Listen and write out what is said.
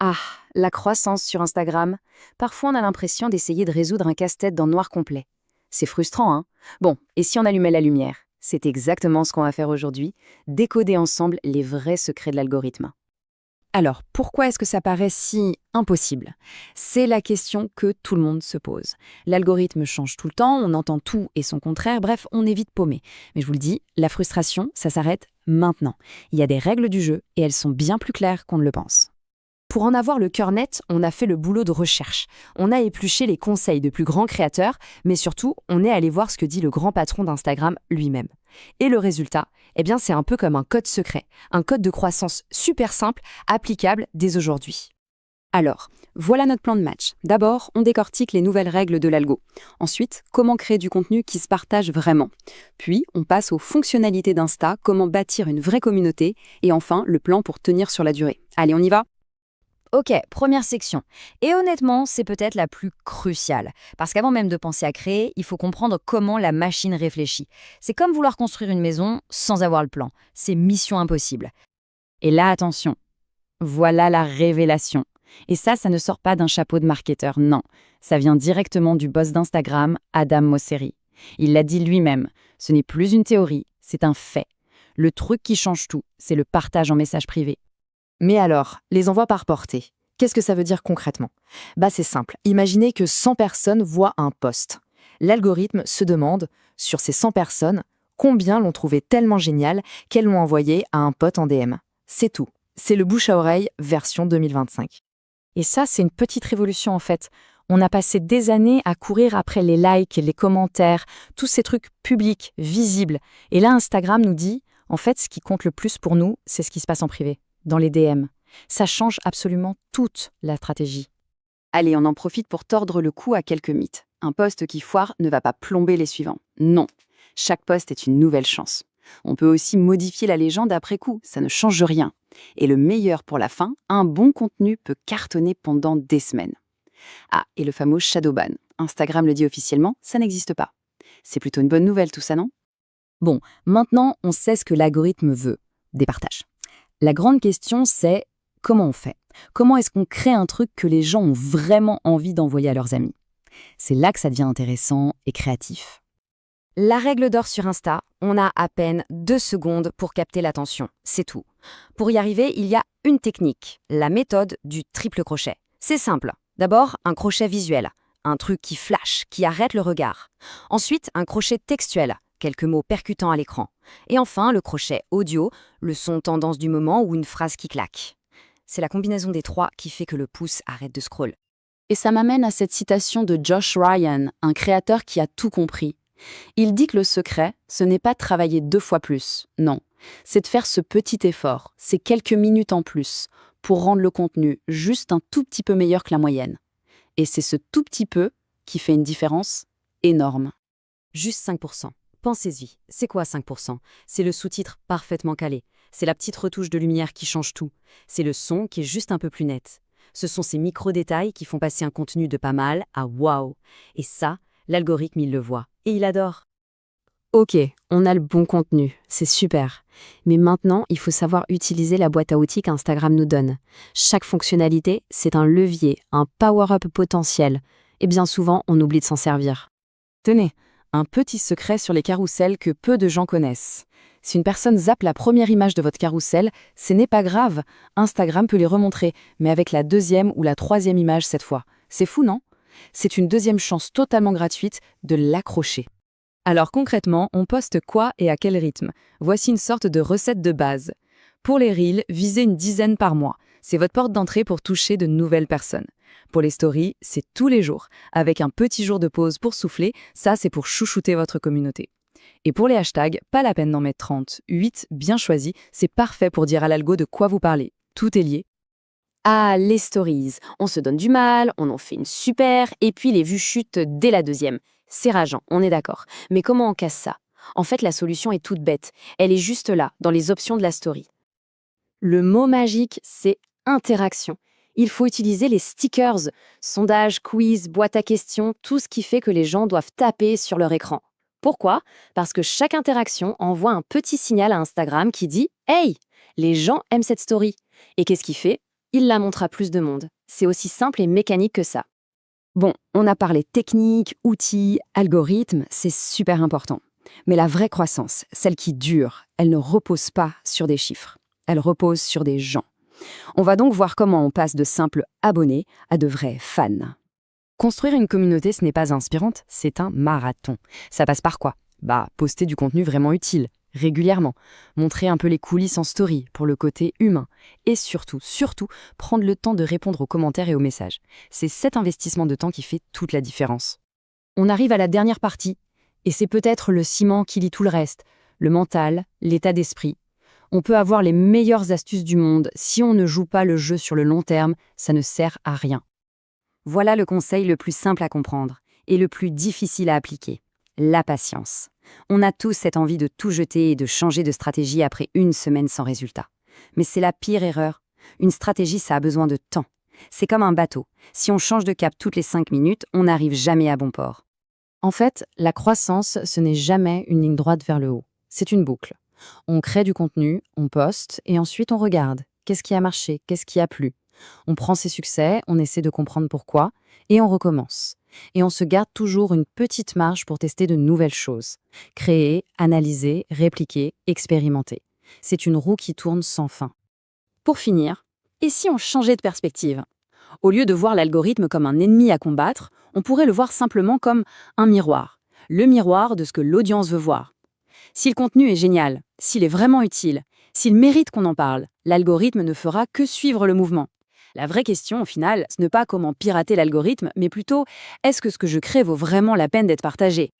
Ah, la croissance sur Instagram. Parfois, on a l'impression d'essayer de résoudre un casse-tête dans le noir complet. C'est frustrant, hein? Bon, et si on allumait la lumière? C'est exactement ce qu'on va faire aujourd'hui, décoder ensemble les vrais secrets de l'algorithme. Alors, pourquoi est-ce que ça paraît si impossible? C'est la question que tout le monde se pose. L'algorithme change tout le temps, on entend tout et son contraire, bref, on est vite paumé. Mais je vous le dis, la frustration, ça s'arrête maintenant. Il y a des règles du jeu et elles sont bien plus claires qu'on ne le pense. Pour en avoir le cœur net, on a fait le boulot de recherche. On a épluché les conseils de plus grands créateurs, mais surtout, on est allé voir ce que dit le grand patron d'Instagram lui-même. Et le résultat, eh bien, c'est un peu comme un code secret, un code de croissance super simple, applicable dès aujourd'hui. Alors, voilà notre plan de match. D'abord, on décortique les nouvelles règles de l'algo. Ensuite, comment créer du contenu qui se partage vraiment. Puis, on passe aux fonctionnalités d'Insta, comment bâtir une vraie communauté. Et enfin, le plan pour tenir sur la durée. Allez, on y va? Ok, première section. Et honnêtement, c'est peut-être la plus cruciale. Parce qu'avant même de penser à créer, il faut comprendre comment la machine réfléchit. C'est comme vouloir construire une maison sans avoir le plan. C'est mission impossible. Et là, attention, voilà la révélation. Et ça ne sort pas d'un chapeau de marketeur, non. Ça vient directement du boss d'Instagram, Adam Mosseri. Il l'a dit lui-même, ce n'est plus une théorie, c'est un fait. Le truc qui change tout, c'est le partage en message privé. Mais alors, les envois par portée, qu'est-ce que ça veut dire concrètement? C'est simple. Imaginez que 100 personnes voient un post. L'algorithme se demande, sur ces 100 personnes, combien l'ont trouvé tellement génial qu'elles l'ont envoyé à un pote en DM. C'est tout. C'est le bouche à oreille version 2025. Et ça, c'est une petite révolution en fait. On a passé des années à courir après les likes, les commentaires, tous ces trucs publics, visibles. Et là, Instagram nous dit, en fait, ce qui compte le plus pour nous, c'est ce qui se passe en privé, dans les DM. Ça change absolument toute la stratégie. Allez, on en profite pour tordre le cou à quelques mythes. Un post qui foire ne va pas plomber les suivants. Non, chaque post est une nouvelle chance. On peut aussi modifier la légende après coup, ça ne change rien. Et le meilleur pour la fin, un bon contenu peut cartonner pendant des semaines. Ah, et le fameux shadow ban. Instagram le dit officiellement, ça n'existe pas. C'est plutôt une bonne nouvelle tout ça, non? Bon, maintenant, on sait ce que l'algorithme veut, des partages. La grande question, c'est comment on fait? Comment est-ce qu'on crée un truc que les gens ont vraiment envie d'envoyer à leurs amis? C'est là que ça devient intéressant et créatif. La règle d'or sur Insta, on a à peine 2 secondes pour capter l'attention, c'est tout. Pour y arriver, il y a une technique, la méthode du triple crochet. C'est simple. D'abord, un crochet visuel, un truc qui flash, qui arrête le regard. Ensuite, un crochet textuel, quelques mots percutants à l'écran. Et enfin, le crochet audio, le son tendance du moment ou une phrase qui claque. C'est la combinaison des trois qui fait que le pouce arrête de scroll. Et ça m'amène à cette citation de Josh Ryan, un créateur qui a tout compris. Il dit que le secret, ce n'est pas de travailler 2 fois plus, non. C'est de faire ce petit effort, ces quelques minutes en plus, pour rendre le contenu juste un tout petit peu meilleur que la moyenne. Et c'est ce tout petit peu qui fait une différence énorme. Juste 5%. Pensez-y, c'est quoi 5%? C'est le sous-titre parfaitement calé. C'est la petite retouche de lumière qui change tout. C'est le son qui est juste un peu plus net. Ce sont ces micro-détails qui font passer un contenu de pas mal à waouh. Et ça, l'algorithme, il le voit. Et il adore. Ok, on a le bon contenu, c'est super. Mais maintenant, il faut savoir utiliser la boîte à outils qu'Instagram nous donne. Chaque fonctionnalité, c'est un levier, un power-up potentiel. Et bien souvent, on oublie de s'en servir. Tenez, un petit secret sur les carousels que peu de gens connaissent. Si une personne zappe la première image de votre carrousel, ce n'est pas grave. Instagram peut les remontrer, mais avec la deuxième ou la troisième image cette fois. C'est fou, non? C'est une deuxième chance totalement gratuite de l'accrocher. Alors concrètement, on poste quoi et à quel rythme? Voici une sorte de recette de base. Pour les Reels, visez une dizaine par mois. C'est votre porte d'entrée pour toucher de nouvelles personnes. Pour les stories, c'est tous les jours, avec un petit jour de pause pour souffler, ça c'est pour chouchouter votre communauté. Et pour les hashtags, pas la peine d'en mettre 30. 8 bien choisis, c'est parfait pour dire à l'algo de quoi vous parlez. Tout est lié. Ah, les stories. On se donne du mal, on en fait une super, et puis les vues chutent dès la deuxième. C'est rageant, on est d'accord. Mais comment on casse ça? En fait, la solution est toute bête. Elle est juste là, dans les options de la story. Le mot magique, c'est interaction. Il faut utiliser les stickers, sondages, quiz, boîte à questions, tout ce qui fait que les gens doivent taper sur leur écran. Pourquoi? Parce que chaque interaction envoie un petit signal à Instagram qui dit « Hey, les gens aiment cette story ». Et qu'est-ce qu'il fait? il la montre à plus de monde. C'est aussi simple et mécanique que ça. Bon, on a parlé technique, outils, algorithmes, c'est super important. Mais la vraie croissance, celle qui dure, elle ne repose pas sur des chiffres. Elle repose sur des gens. On va donc voir comment on passe de simples abonnés à de vrais fans. Construire une communauté, ce n'est pas inspirante, c'est un marathon. Ça passe par quoi? Poster du contenu vraiment utile, régulièrement. Montrer un peu les coulisses en story, pour le côté humain. Et surtout, prendre le temps de répondre aux commentaires et aux messages. C'est cet investissement de temps qui fait toute la différence. On arrive à la dernière partie, et c'est peut-être le ciment qui lie tout le reste, le mental, l'état d'esprit. On peut avoir les meilleures astuces du monde, si on ne joue pas le jeu sur le long terme, ça ne sert à rien. Voilà le conseil le plus simple à comprendre, et le plus difficile à appliquer. La patience. On a tous cette envie de tout jeter et de changer de stratégie après une semaine sans résultat. Mais c'est la pire erreur. Une stratégie, ça a besoin de temps. C'est comme un bateau. Si on change de cap toutes les 5 minutes, on n'arrive jamais à bon port. En fait, la croissance, ce n'est jamais une ligne droite vers le haut. C'est une boucle. On crée du contenu, on poste, et ensuite on regarde. Qu'est-ce qui a marché? Qu'est-ce qui a plu? On prend ses succès, on essaie de comprendre pourquoi, et on recommence. Et on se garde toujours une petite marge pour tester de nouvelles choses. Créer, analyser, répliquer, expérimenter. C'est une roue qui tourne sans fin. Pour finir, et si on changeait de perspective? Au lieu de voir l'algorithme comme un ennemi à combattre, on pourrait le voir simplement comme un miroir. Le miroir de ce que l'audience veut voir. Si le contenu est génial, s'il est vraiment utile, s'il mérite qu'on en parle, l'algorithme ne fera que suivre le mouvement. La vraie question, au final, ce n'est pas comment pirater l'algorithme, mais plutôt, est-ce que ce que je crée vaut vraiment la peine d'être partagé?